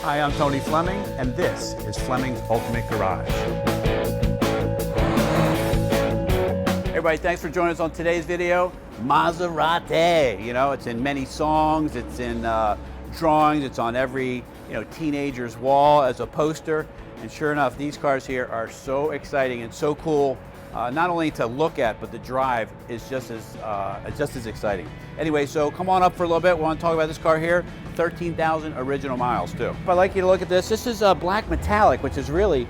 Hi, I'm Tony Fleming, and this is Fleming's Ultimate Garage. Hey everybody, thanks for joining us on today's video. Maserati, you know, it's in many songs, it's in drawings, it's on every teenager's wall as a poster. And sure enough, these cars here are so exciting and so cool, not only to look at, but the drive is just as exciting. Anyway, so come on up for a little bit. We want to talk about this car here. 13,000 original miles too. I'd like you to look at this. This is a black metallic, which is really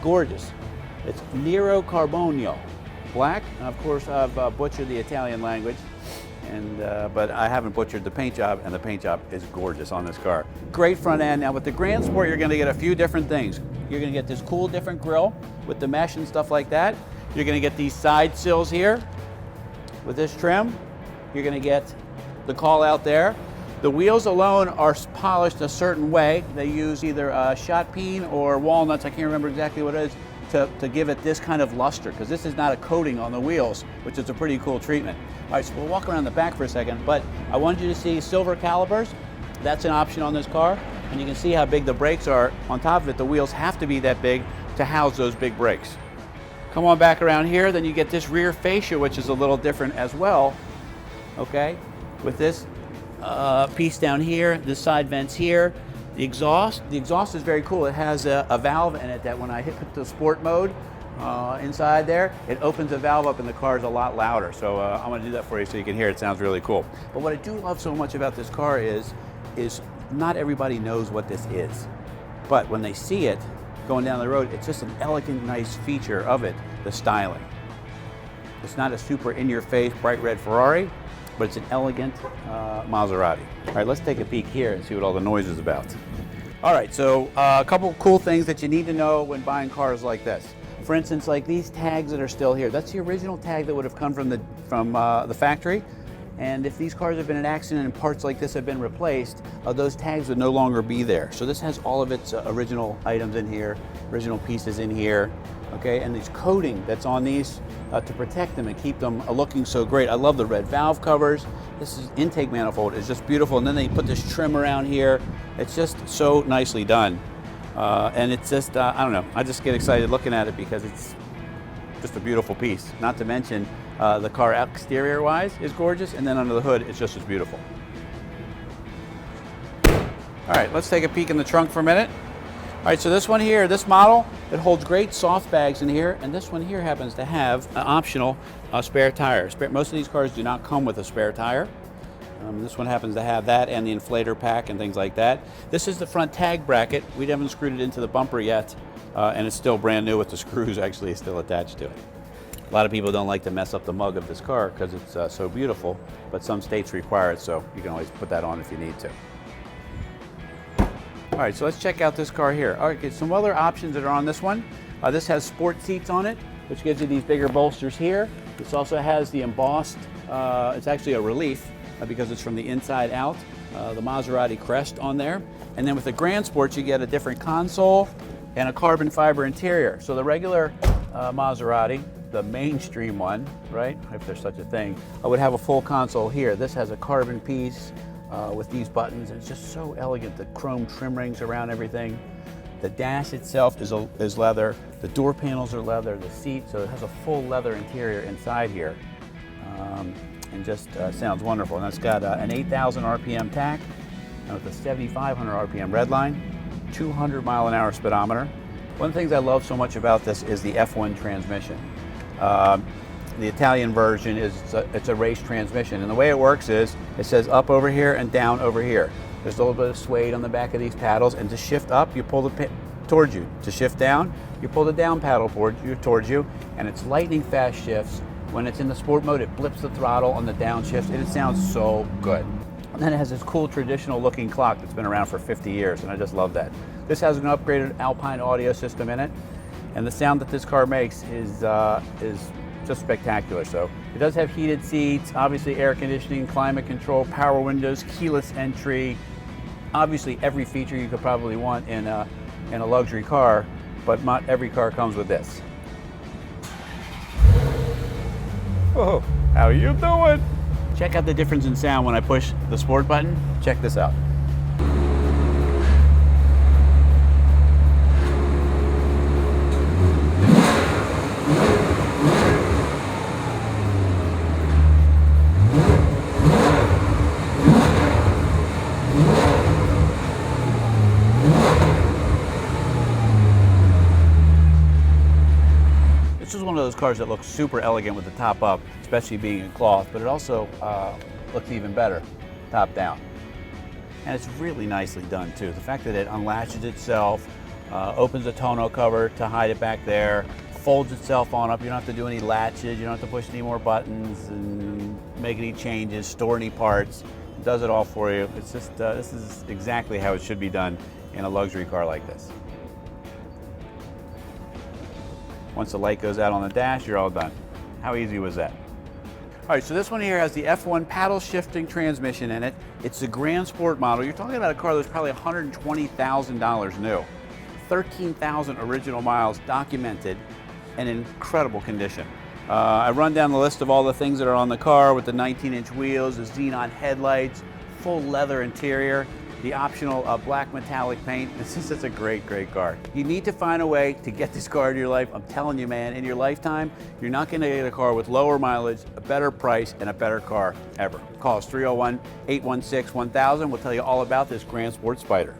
gorgeous. It's Nero Carbonio. Black, and of course I've butchered the Italian language, but I haven't butchered the paint job, and the paint job is gorgeous on this car. Great front end. Now with the GranSport, you're going to get a few different things. You're going to get this cool different grille with the mesh and stuff like that. You're going to get these side sills here with this trim. You're going to get the call out there. The wheels alone are polished a certain way. They use either shot peen or walnuts, I can't remember exactly what it is, to give it this kind of luster, because this is not a coating on the wheels, which is a pretty cool treatment. All right, so we'll walk around the back for a second, but I wanted you to see silver calipers. That's an option on this car, and you can see how big the brakes are. On top of it, the wheels have to be that big to house those big brakes. Come on back around here, then you get this rear fascia, which is a little different as well, okay, with this piece down here, the side vents here. The exhaust is very cool. It has a valve in it that when I hit the sport mode inside there, it opens the valve up and the car is a lot louder. So I'm going to do that for you so you can hear it. It sounds really cool. But what I do love so much about this car is not everybody knows what this is. But when they see it going down the road, it's just an elegant, nice feature of it, the styling. It's not a super in-your-face, bright red Ferrari, but it's an elegant Maserati. All right, let's take a peek here and see what all the noise is about. All right, so a couple cool things that you need to know when buying cars like this. For instance, like these tags that are still here, that's the original tag that would have come from the factory. And if these cars have been in an accident and parts like this have been replaced, those tags would no longer be there. So this has all of its original items in here, original pieces in here, okay? And this coating that's on these to protect them and keep them looking so great. I love the red valve covers. This is intake manifold is just beautiful. And then they put this trim around here. It's just so nicely done. And it's just, I don't know, I just get excited looking at it because it's just a beautiful piece. Not to mention the car exterior wise is gorgeous, and then under the hood it's just as beautiful. All right, let's take a peek in the trunk for a minute. All right, so this one here, this model, it holds great soft bags in here, and this one here happens to have an optional spare tire. Most of these cars do not come with a spare tire. This one happens to have that and the inflator pack and things like that. This is the front tag bracket. We haven't screwed it into the bumper yet, and it's still brand new with the screws actually still attached to it. A lot of people don't like to mess up the mug of this car because it's so beautiful, but some states require it, so you can always put that on if you need to. All right, so let's check out this car here. All right, some other options that are on this one. This has sport seats on it, which gives you these bigger bolsters here. This also has the embossed, it's actually a relief because it's from the inside out, the Maserati crest on there. And then with the GranSport, you get a different console and a carbon fiber interior. So the regular Maserati, the mainstream one, right, if there's such a thing, I would have a full console here. This has a carbon piece with these buttons. It's just so elegant. The chrome trim rings around everything. The dash itself is leather. The door panels are leather. The seat, so it has a full leather interior inside here, and just sounds wonderful. And it's got an 8,000 RPM tach with a 7,500 RPM redline, 200 mile an hour speedometer. One of the things I love so much about this is the F1 transmission. The Italian version it's a race transmission, and the way it works is it says up over here and down over here. There's a little bit of suede on the back of these paddles, and to shift up, you pull the towards you. To shift down, you pull the down paddle towards you, and it's lightning fast shifts. When it's in the sport mode, it blips the throttle on the downshift, and it sounds so good. And then it has this cool traditional looking clock that's been around for 50 years, and I just love that. This has an upgraded Alpine audio system in it, and the sound that this car makes is just spectacular. So it does have heated seats, obviously air conditioning, climate control, power windows, keyless entry, obviously every feature you could probably want in a luxury car, but not every car comes with this. Oh, how you doing? Check out the difference in sound when I push the sport button. Check this out. cars that look super elegant with the top up, especially being in cloth, but it also looks even better top down. And it's really nicely done too. The fact that it unlatches itself, opens the tonneau cover to hide it back there, folds itself on up. You don't have to do any latches, you don't have to push any more buttons and make any changes, store any parts. It does it all for you. It's just, this is exactly how it should be done in a luxury car like this. Once the light goes out on the dash, you're all done. How easy was that? All right, so this one here has the F1 paddle shifting transmission in it. It's the GranSport model. You're talking about a car that's probably $120,000 new. 13,000 original miles documented and in incredible condition. I run down the list of all the things that are on the car with the 19-inch wheels, the xenon headlights, full leather interior, the optional black metallic paint. This is just a great, great car. You need to find a way to get this car in your life. I'm telling you, man, in your lifetime, you're not gonna get a car with lower mileage, a better price, and a better car ever. Call us 301-816-1000. We'll tell you all about this GranSport Spider.